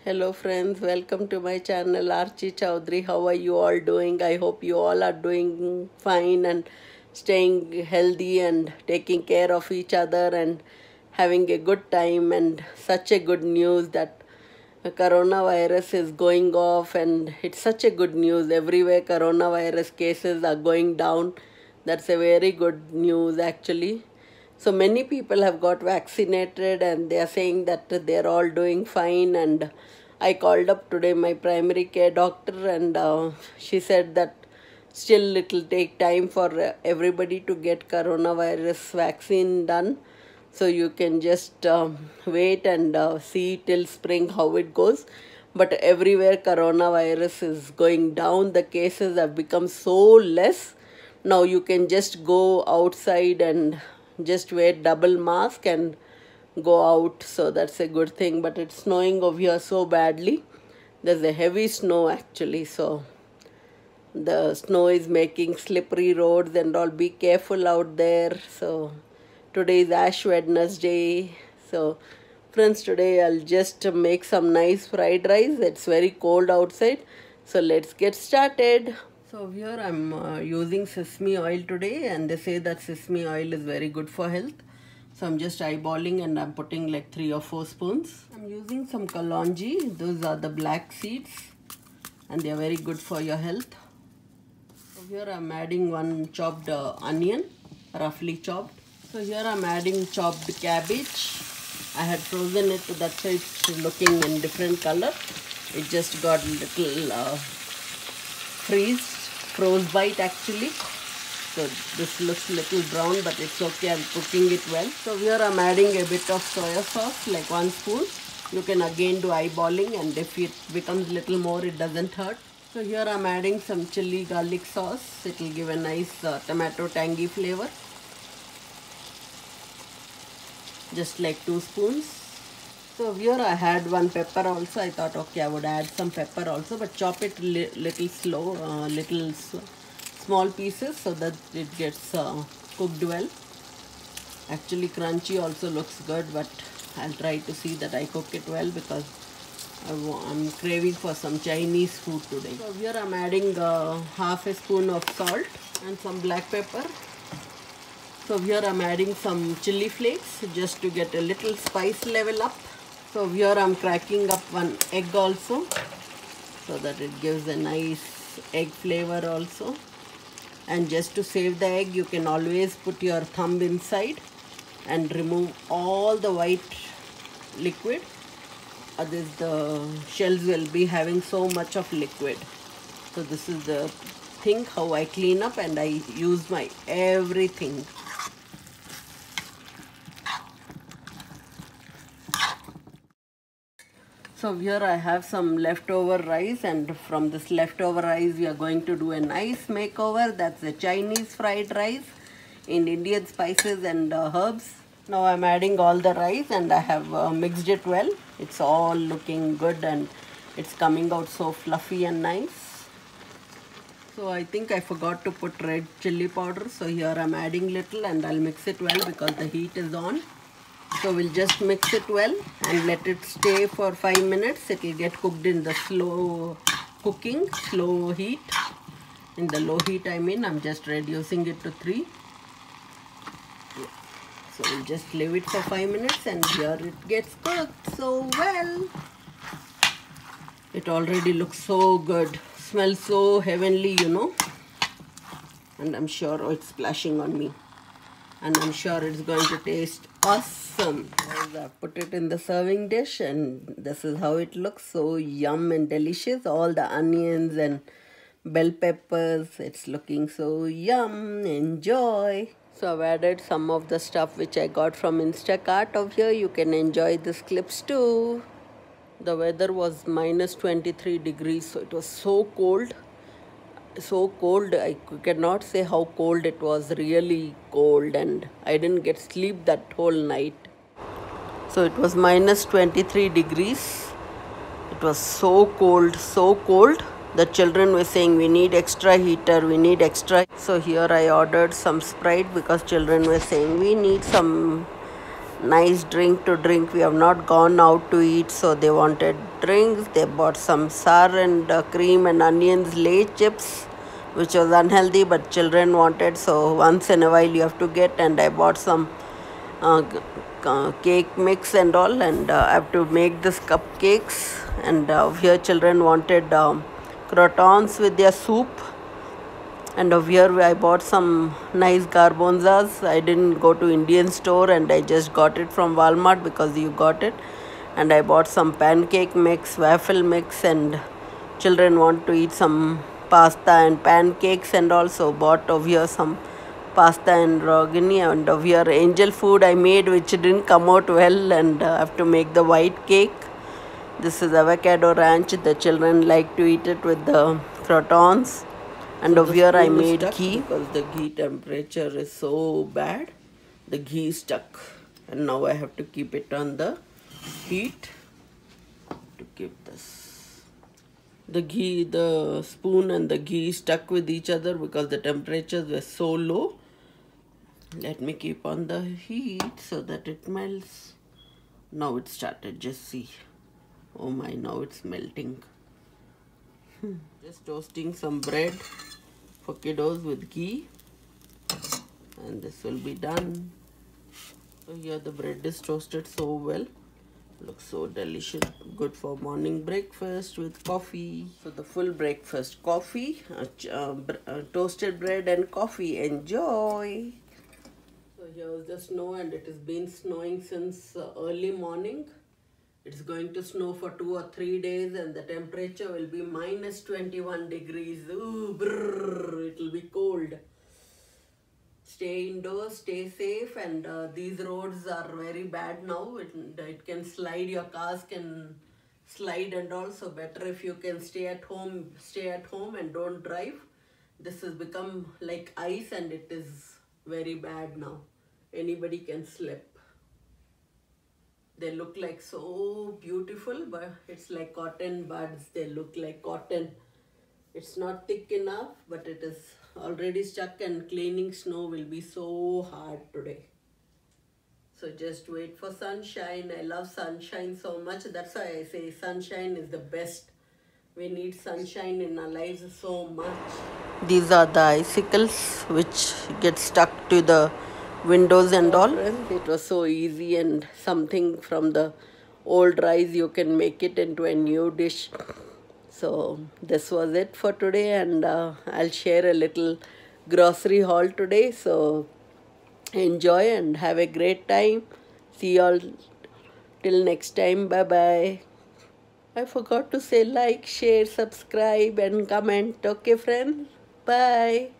Hello friends, welcome to my channel Archie Chowdhury. How are you all doing? I hope you all are doing fine and staying healthy and taking care of each other and having a good time. And such a good news that the coronavirus is going off, and it's such a good news. Everywhere coronavirus cases are going down. That's a very good news actually. So many people have got vaccinated and they are saying that they're all doing fine. And I called up today my primary care doctor, and she said that still it will take time for everybody to get coronavirus vaccine done. So you can just wait and see till spring how it goes. But everywhere coronavirus is going down. The cases have become so less. Now you can just go outside and just wear double mask and go out. So that's a good thing. But it's snowing over here so badly. There's a heavy snow actually. So the snow is making slippery roads and all. Be careful out there. So today is Ash Wednesday. So friends, today I'll just make some nice fried rice. It's very cold outside. So let's get started. So here I'm using sesame oil today, and they say that sesame oil is very good for health. So I'm just eyeballing and I'm putting like 3 or 4 spoons. I'm using some kalonji. Those are the black seeds and they are very good for your health. So here I'm adding one chopped onion, roughly chopped. So here I'm adding chopped cabbage. I had frozen it, that's why it's looking in different color. It just got little frostbite actually. So this looks little brown, but it's okay. I'm cooking it well. So here I'm adding a bit of soya sauce, like 1 spoon. You can again do eyeballing, and if it becomes little more, it doesn't hurt. So here I'm adding some chili garlic sauce. It will give a nice tomato tangy flavor. Just like 2 spoons. So here I had 1 pepper also. I thought okay, I would add some pepper also, but chop it little small pieces so that it gets cooked well. Actually crunchy also looks good, but I'll try to see that I cook it well because I'm craving for some Chinese food today. So here I'm adding half a spoon of salt and some black pepper. So here I'm adding some chili flakes just to get a little spice level up. So here I'm cracking up 1 egg also, so that it gives a nice egg flavor also. And just to save the egg, you can always put your thumb inside and remove all the white liquid. Otherwise the shells will be having so much of liquid. So this is the thing how I clean up, and I use my everything. So here I have some leftover rice, and from this leftover rice we are going to do a nice makeover. That's a Chinese fried rice in Indian spices and herbs. Now I'm adding all the rice, and I have mixed it well. It's all looking good and it's coming out so fluffy and nice. So I think I forgot to put red chili powder. So here I'm adding little, and I'll mix it well because the heat is on. So we'll just mix it well and let it stay for 5 minutes. It will get cooked in the slow heat. In the low heat I mean, I'm just reducing it to 3. So we'll just leave it for 5 minutes, and here it gets cooked so well. It already looks so good. Smells so heavenly, you know. And I'm sure it's splashing on me. And I'm sure it's going to taste awesome. I put it in the serving dish, and this is how it looks. So yum and delicious. All the onions and bell peppers. It's looking so yum. Enjoy. So I've added some of the stuff which I got from Instacart over here. You can enjoy these clips too. The weather was minus 23 degrees. So it was so cold. So cold, I cannot say how cold it was. Really cold, and I didn't get sleep that whole night. So it was minus 23 degrees. It was so cold, so cold. The children were saying we need extra heater, we need extra. So here I ordered some Sprite because children were saying we need some nice drink to drink. We have not gone out to eat, so they wanted drinks. They bought some sour and cream and onions Lay chips, which was unhealthy, but children wanted, so once in a while you have to get. And I bought some cake mix and all, and I have to make this cupcakes. And here children wanted croutons with their soup. And over here I bought some nice garbanzas. I didn't go to Indian store, and I just got it from Walmart because you got it. And I bought some pancake mix, waffle mix, and children want to eat some pasta and pancakes, and also bought over here some pasta and rogini. And over here angel food I made, which didn't come out well, and I have to make the white cake. This is avocado ranch. The children like to eat it with the croutons. And so over here I made ghee because the ghee temperature is so bad. The ghee is stuck, and now I have to keep it on the heat to keep this. The ghee, the spoon and the ghee stuck with each other because the temperatures were so low. Let me keep on the heat so that it melts. Now it started, just see. Oh my, now it's melting. Just toasting some bread for kiddos with ghee, and this will be done. So here the bread is toasted so well. Looks so delicious. Good for morning breakfast with coffee. So the full breakfast: coffee, toasted bread and coffee. Enjoy. So here's the snow, and it has been snowing since early morning. It's going to snow for 2 or 3 days, and the temperature will be minus 21 degrees. Ooh, brrr, it will be cold. Stay indoors, stay safe, and these roads are very bad now. It can slide, your cars can slide, and also better if you can stay at home and don't drive. This has become like ice, and it is very bad now. Anybody can slip. They look like so beautiful, but it's like cotton buds. They look like cotton. It's not thick enough, but it is already stuck, and cleaning snow will be so hard today. So just wait for sunshine. I love sunshine so much. That's why I say sunshine is the best. We need sunshine in our lives so much. These are the icicles which get stuck to the windows and all. It was so easy, and something from the old rice you can make it into a new dish. So this was it for today, and I'll share a little grocery haul today. So enjoy and have a great time. See you all till next time. Bye bye. I forgot to say like, share, subscribe and comment. Okay friends? Bye.